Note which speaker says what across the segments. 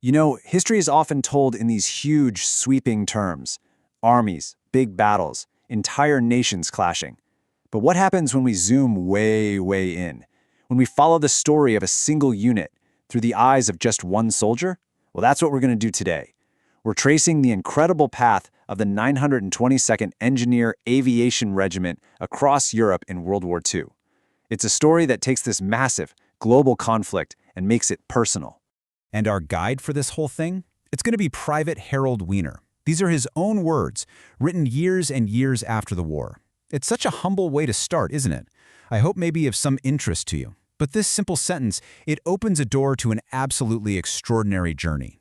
Speaker 1: You know, history is often told in these huge, sweeping terms. Armies, big battles, entire nations clashing. But what happens when we zoom way, way in? When we follow the story of a single unit through the eyes of just one soldier? Well, that's what we're going to do today. We're tracing the incredible path of the 922nd Engineer Aviation Regiment across Europe in World War II. It's a story that takes this massive, global conflict and makes it personal.
Speaker 2: And our guide for this whole thing? It's going to be Private Harold Wiener. These are his own words, written years and years after the war. It's such a humble way to start, isn't it? I hope maybe of some interest to you. But this simple sentence, it opens a door to an absolutely extraordinary journey.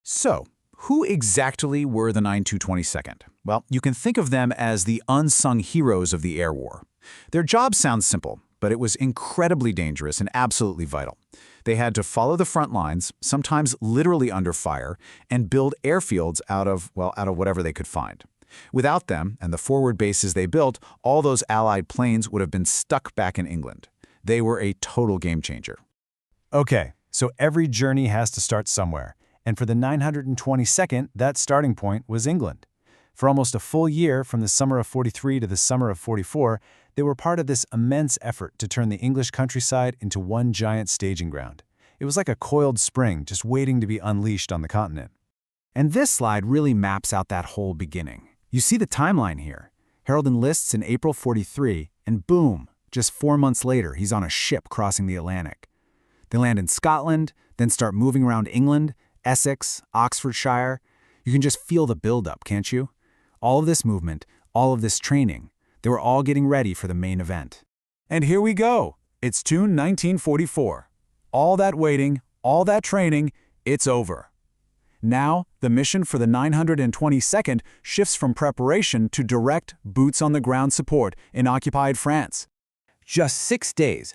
Speaker 2: So, who exactly were the 9222nd? Well, you can think of them as the unsung heroes of the air war. Their job sounds simple, but it was incredibly dangerous and absolutely vital. They had to follow the front lines, sometimes literally under fire, and build airfields out of whatever they could find. Without them, and the forward bases they built, all those Allied planes would have been stuck back in England. They were a total game changer.
Speaker 3: Okay, so every journey has to start somewhere, and for the 922nd, that starting point was England. For almost a full year, from the summer of 43 to the summer of 44, they were part of this immense effort to turn the English countryside into one giant staging ground. It was like a coiled spring just waiting to be unleashed on the continent.
Speaker 2: And this slide really maps out that whole beginning. You see the timeline here. Harold enlists in April 43, and boom, just 4 months later, he's on a ship crossing the Atlantic. They land in Scotland, then start moving around England, Essex, Oxfordshire. You can just feel the buildup, can't you? All of this movement, all of this training, they were all getting ready for the main event.
Speaker 3: And here we go. It's June 1944. All that waiting, all that training, it's over. Now, the mission for the 922nd shifts from preparation to direct, boots-on-the-ground support in occupied France.
Speaker 4: Just 6 days,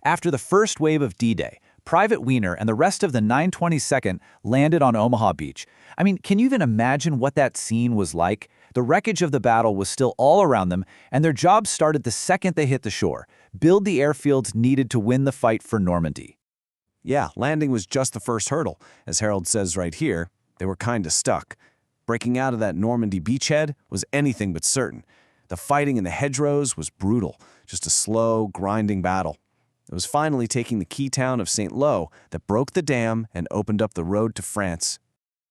Speaker 4: after the first wave of D-Day, Private Wiener and the rest of the 922nd landed on Omaha Beach. I mean, can you even imagine what that scene was like? The wreckage of the battle was still all around them, and their job started the second they hit the shore: build the airfields needed to win the fight for Normandy.
Speaker 1: Yeah, landing was just the first hurdle. As Harold says right here, they were kinda stuck. Breaking out of that Normandy beachhead was anything but certain. The fighting in the hedgerows was brutal, just a slow, grinding battle. It was finally taking the key town of St. Lo that broke the dam and opened up the road to France.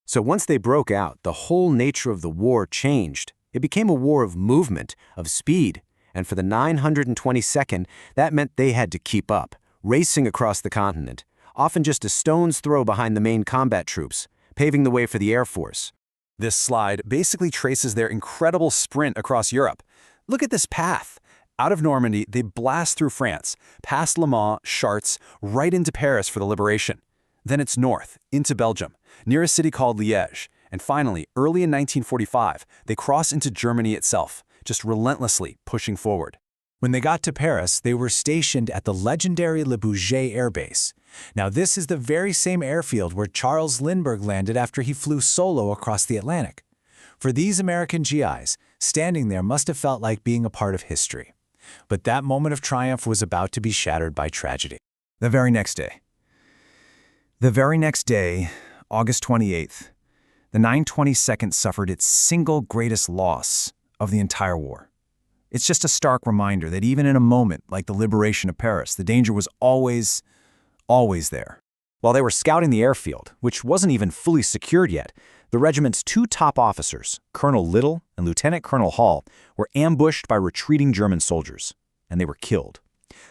Speaker 5: So once they broke out, the whole nature of the war changed. It became a war of movement, of speed. And for the 922nd, that meant they had to keep up, racing across the continent, often just a stone's throw behind the main combat troops, paving the way for the Air Force.
Speaker 2: This slide basically traces their incredible sprint across Europe. Look at this path. Out of Normandy, they blast through France, past Le Mans, Chartres, right into Paris for the liberation. Then it's north, into Belgium, near a city called Liège. And finally, early in 1945, they cross into Germany itself, just relentlessly pushing forward. When they got to Paris, they were stationed at the legendary Le Bourget Air Base. Now, this is the very same airfield where Charles Lindbergh landed after he flew solo across the Atlantic. For these American GIs, standing there must have felt like being a part of history. But that moment of triumph was about to be shattered by tragedy. The very next day, August 28th, the 922nd suffered its single greatest loss of the entire war. It's just a stark reminder that even in a moment like the liberation of Paris, the danger was always there.
Speaker 5: While they were scouting the airfield, which wasn't even fully secured yet, the regiment's two top officers, Colonel Little and Lieutenant Colonel Hall, were ambushed by retreating German soldiers, and they were killed.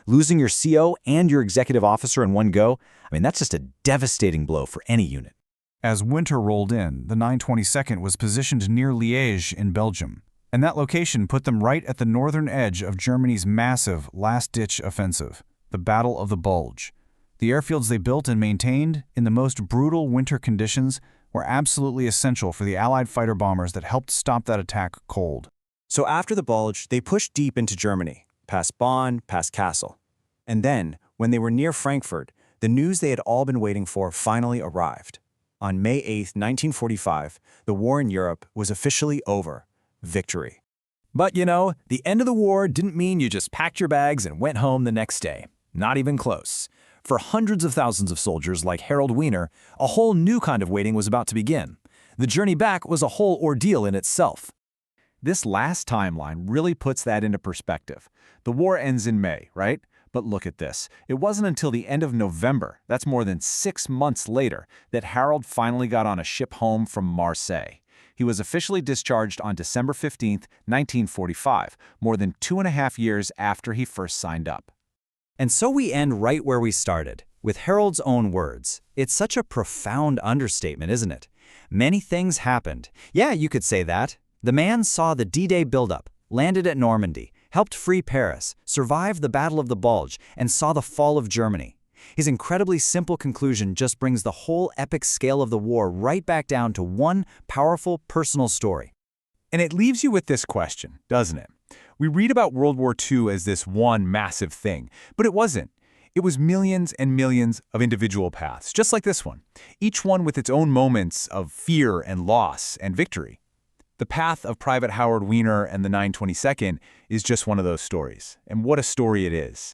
Speaker 5: Losing your CO and your executive officer in one go, that's just a devastating blow for any unit.
Speaker 3: As winter rolled in, the 922nd was positioned near Liège in Belgium, and that location put them right at the northern edge of Germany's massive last-ditch offensive, the Battle of the Bulge. The airfields they built and maintained in the most brutal winter conditions were absolutely essential for the Allied fighter bombers that helped stop that attack cold.
Speaker 5: So after the Bulge, they pushed deep into Germany, past Bonn, past Kassel. And then, when they were near Frankfurt, the news they had all been waiting for finally arrived. On May 8, 1945, the war in Europe was officially over. Victory.
Speaker 4: But the end of the war didn't mean you just packed your bags and went home the next day. Not even close. For hundreds of thousands of soldiers like Harold Wiener, a whole new kind of waiting was about to begin. The journey back was a whole ordeal in itself. This last timeline really puts that into perspective. The war ends in May, right? But look at this. It wasn't until the end of November, that's more than 6 months later, that Harold finally got on a ship home from Marseille. He was officially discharged on December 15, 1945, more than 2.5 years after he first signed up.
Speaker 5: And so we end right where we started, with Harold's own words. It's such a profound understatement, isn't it? Many things happened. Yeah, you could say that. The man saw the D-Day buildup, landed at Normandy, helped free Paris, survived the Battle of the Bulge, and saw the fall of Germany. His incredibly simple conclusion just brings the whole epic scale of the war right back down to one powerful personal story.
Speaker 1: And it leaves you with this question, doesn't it? We read about World War II as this one massive thing, but it wasn't. It was millions and millions of individual paths, just like this one, each one with its own moments of fear and loss and victory. The path of Private Harold Wiener and the 922nd is just one of those stories, and what a story it is.